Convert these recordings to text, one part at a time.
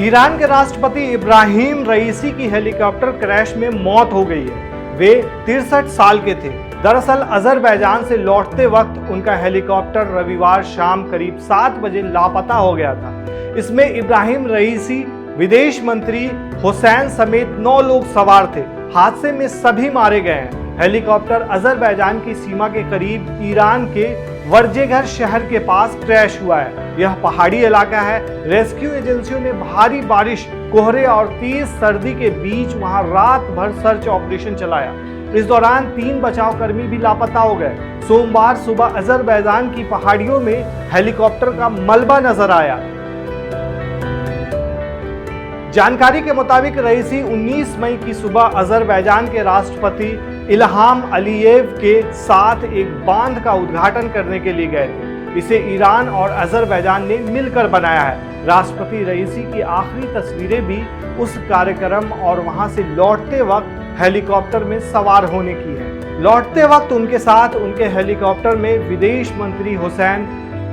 Iran के राष्ट्रपति इब्राहिम रईसी की हेलीकॉप्टर क्रैश में मौत हो गई है। वे 63 साल के थे। दरअसल अजरबैजान से लौटते वक्त उनका हेलीकॉप्टर रविवार शाम करीब 7 बजे लापता हो गया था। इसमें इब्राहिम रईसी, विदेश मंत्री हुसैन समेत 9 लोग सवार थे। हादसे में सभी मारे गए हैं। हेलीकॉप्टर अजरबैजान की सीमा के करीब ईरान के वर्जेघर शहर के पास क्रैश हुआ है। यह पहाड़ी इलाका है। रेस्क्यू एजेंसियों ने भारी बारिश, कोहरे और तेज सर्दी के बीच वहां रात भर सर्च ऑपरेशन चलाया। इस दौरान 3 बचाव कर्मी भी लापता हो गए। सोमवार सुबह अजरबैजान की पहाड़ियों में हेलीकॉप्टर का मलबा नजर आया। जानकारी के मुताबिक रईसी 19 मई की सुबह अजरबैजान के राष्ट्रपति इल्हाम अलीयेव के साथ एक बांध का उद्घाटन करने के लिए गए थे। इसे ईरान और अजरबैजान ने मिलकर बनाया है। राष्ट्रपति रईसी की आखिरी तस्वीरें भी उस कार्यक्रम और वहां से लौटते वक्त हेलीकॉप्टर में सवार होने की है। लौटते वक्त उनके साथ उनके हेलीकॉप्टर में विदेश मंत्री हुसैन,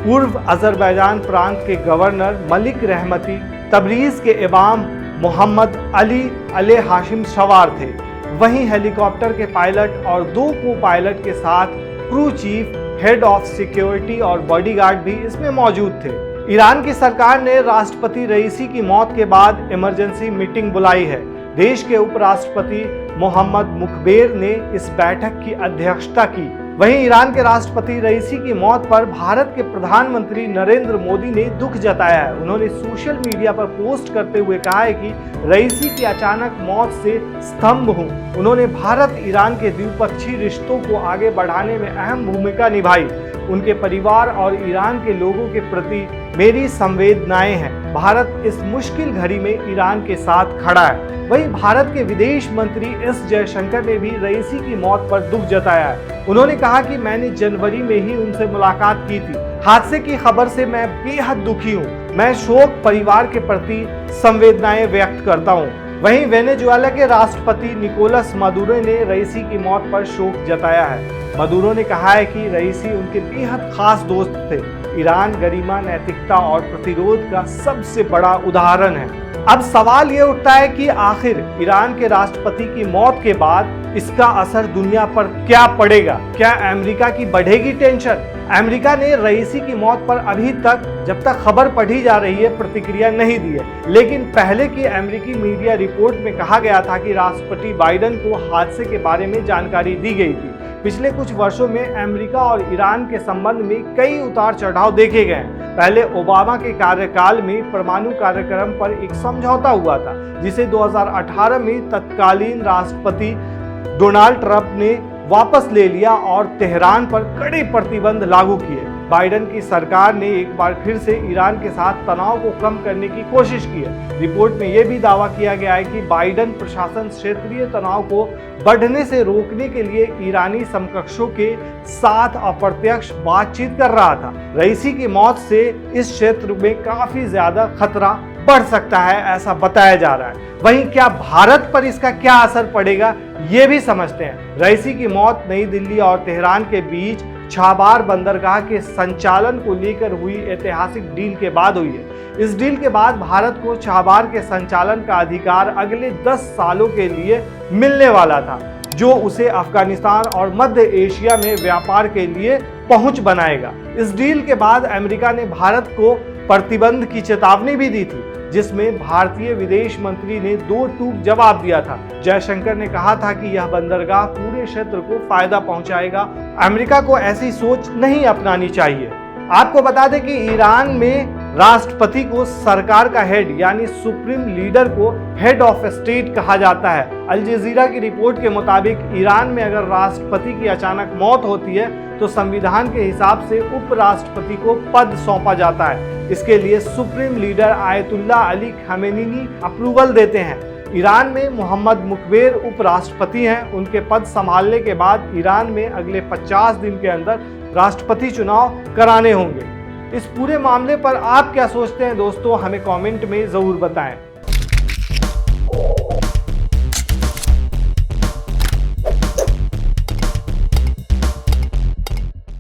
पूर्व अजरबैजान प्रांत के गवर्नर मलिक रहमती, तबरीज के इमाम मोहम्मद अली हाशिम सवार थे। वहीं हेलीकॉप्टर के पायलट और 2 को पायलट के साथ crew chief, head of security और बॉडीगार्ड भी इसमें मौजूद थे। ईरान की सरकार ने राष्ट्रपति रईसी की मौत के बाद इमरजेंसी मीटिंग बुलाई है। देश के उपराष्ट्रपति मोहम्मद मुखबेर ने इस बैठक की अध्यक्षता की। वहीं ईरान के राष्ट्रपति रईसी की मौत पर भारत के प्रधानमंत्री नरेंद्र मोदी ने दुख जताया है। उन्होंने सोशल मीडिया पर पोस्ट करते हुए कहा है कि रईसी की अचानक मौत से स्तंभ हूं। उन्होंने भारत ईरान के द्विपक्षीय रिश्तों को आगे बढ़ाने में अहम भूमिका निभाई। उनके परिवार और ईरान के लोगों के प्रति मेरी संवेदनाएं हैं। भारत इस मुश्किल घड़ी में ईरान के साथ खड़ा है। वहीं भारत के विदेश मंत्री एस जयशंकर ने भी रईसी की मौत पर दुख जताया है। उन्होंने कहा कि मैंने जनवरी में ही उनसे मुलाकात की थी। हादसे की खबर से मैं बेहद दुखी हूँ। मैं शोक परिवार के प्रति संवेदनाएं व्यक्त करता हूँ। वहीं वेनेजुएला के राष्ट्रपति निकोलस मदुरो ने रईसी की मौत पर शोक जताया है। मदुरो ने कहा है कि रईसी उनके बेहद खास दोस्त थे। ईरान गरिमा, नैतिकता और प्रतिरोध का सबसे बड़ा उदाहरण है। अब सवाल ये उठता है कि आखिर ईरान के राष्ट्रपति की मौत के बाद इसका असर दुनिया पर क्या पड़ेगा? क्या अमेरिका की बढ़ेगी टेंशन? अमेरिका ने रईसी की मौत पर अभी तक, जब तक खबर पढ़ी जा रही है, प्रतिक्रिया नहीं दी है। लेकिन पहले की अमेरिकी मीडिया रिपोर्ट में कहा गया था कि राष्ट्रपति बाइडेन को हादसे के बारे में जानकारी दी गई थी। पिछले कुछ वर्षों में अमेरिका और ईरान के संबंध में कई उतार चढ़ाव देखे गए हैं। पहले ओबामा के कार्यकाल में परमाणु कार्यक्रम पर एक समझौता हुआ था, जिसे 2018 में तत्कालीन राष्ट्रपति डोनाल्ड ट्रंप ने वापस ले लिया और तेहरान पर कड़े प्रतिबंध लागू किए। बाइडेन की सरकार ने एक बार फिर से ईरान के साथ तनाव को कम करने की कोशिश की है। रिपोर्ट में यह भी दावा किया गया है कि बाइडेन प्रशासन क्षेत्रीय तनाव को बढ़ने से रोकने के लिए ईरानी समकक्षों के साथ अप्रत्यक्ष बातचीत कर रहा था। रईसी की मौत से इस क्षेत्र में काफी ज्यादा खतरा बढ़ सकता है, ऐसा बताया जा रहा है। वहीं क्या भारत पर इसका क्या असर पड़ेगा, ये भी समझते हैं। रईसी की मौत नई दिल्ली और तेहरान के बीच छाबार बंदरगाह के संचालन को लेकर हुई ऐतिहासिक डील के बाद हुई है। इस डील के बाद भारत को छाबार के संचालन का अधिकार अगले 10 सालों के लिए मिलने वाला था, जो उसे अफगानिस्तान और मध्य एशिया में व्यापार के लिए पहुंच बनाएगा। इस डील के बाद अमेरिका ने भारत को प्रतिबंध की चेतावनी भी दी थी, जिसमें भारतीय विदेश मंत्री ने 2 टूक जवाब दिया था। जयशंकर ने कहा था कि यह बंदरगाह पूरे क्षेत्र को फायदा पहुंचाएगा। अमेरिका को ऐसी सोच नहीं अपनानी चाहिए। आपको बता दें कि ईरान में राष्ट्रपति को सरकार का हेड यानी सुप्रीम लीडर को हेड ऑफ स्टेट कहा जाता है। अल जजीरा की रिपोर्ट के मुताबिक ईरान में अगर राष्ट्रपति की अचानक मौत होती है तो संविधान के हिसाब से उपराष्ट्रपति को पद सौंपा जाता है। इसके लिए supreme leader Ayatollah Ali Khamenei approval देते हैं। ईरान में मोहम्मद मुकबेर उपराष्ट्रपति हैं। उनके पद संभालने के बाद ईरान में अगले 50 दिन के अंदर राष्ट्रपति चुनाव कराने होंगे। इस पूरे मामले पर आप क्या सोचते हैं दोस्तों, हमें कमेंट में ज़रूर बताएं।